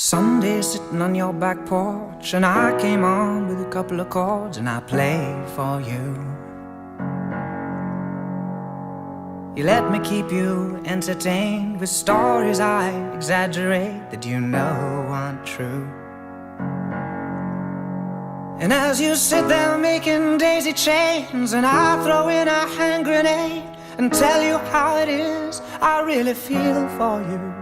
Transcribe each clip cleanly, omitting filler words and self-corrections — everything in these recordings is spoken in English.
Sunday sitting on your back porch, and I came on with a couple of chords, and I played for you. You let me keep you entertained with stories I exaggerate that you know aren't true. And as you sit there making daisy chains, and I throw in a hand grenade and tell you how it is I really feel for you,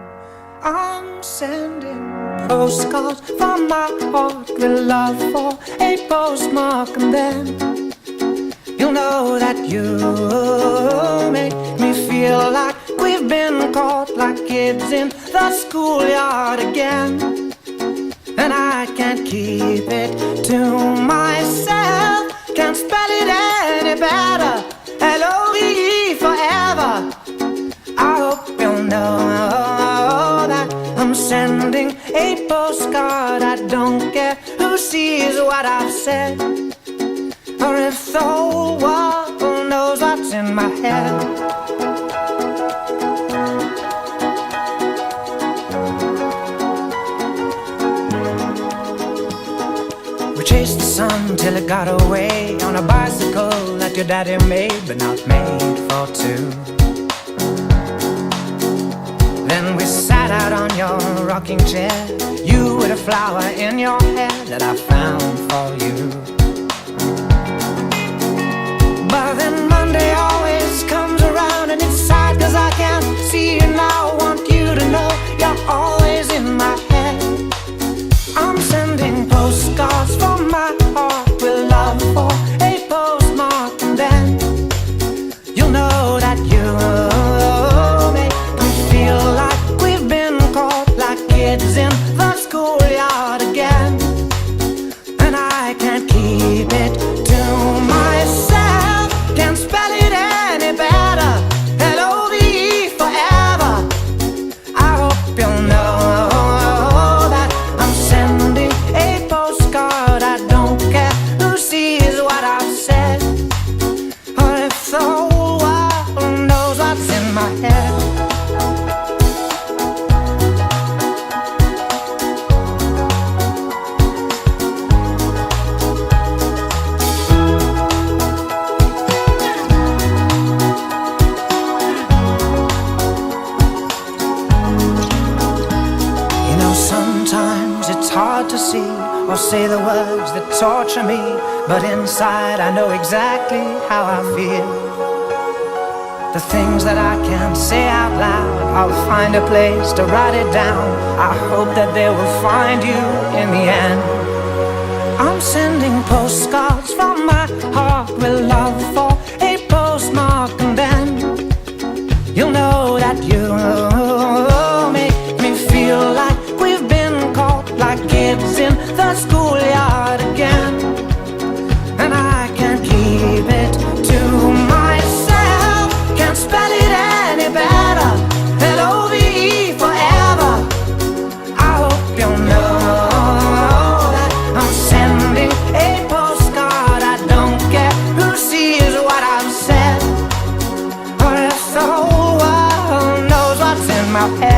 I'm sending postcards from my heart with love for a postmark, and then you'll know that you make me feel like we've been caught like kids in the schoolyard again. And I can't keep it to myself, can't spell it any better, L-O-V-E forever. I hope you'll know that I'm sending a postcard. I don't care who sees what I've said, or if the whole world knows what's in my head. We chased the sun till it got away on a bicycle that your daddy made, but not made for two. Then we sat out on your rocking chair, you with a flower in your hair that I found for you. But then Monday always comes around, and it's sad 'cause I can't see you now. I want you to know you're always in my head. I'm sending postcards from my heart with love for a postmark, and then you'll know that you make me feel like we've been caught like kids in the schoolyard again. And I can't keep it to myself, can't spell it any better, L-O-V-E forever. I hope you'll know that I'm sending a postcard. I don't care who sees what I've said, or if the whole world knows what's in my head. Sometimes it's hard to see or say the words that torture me, but inside I know exactly how I feel. The things that I can't say out loud, I'll find a place to write it down. I hope that they will find you in the end. I'm sending postcards from my heart with love for a postmark, and then you'll know that you make me feel like we've been caught like kids in the schoolyard again. And I can't keep it to myself, can't spell it any better, L-O-V-E forever. I hope you'll know that I'm sending a postcard. I don't care who sees what I've said, or if the whole world knows what's in my head.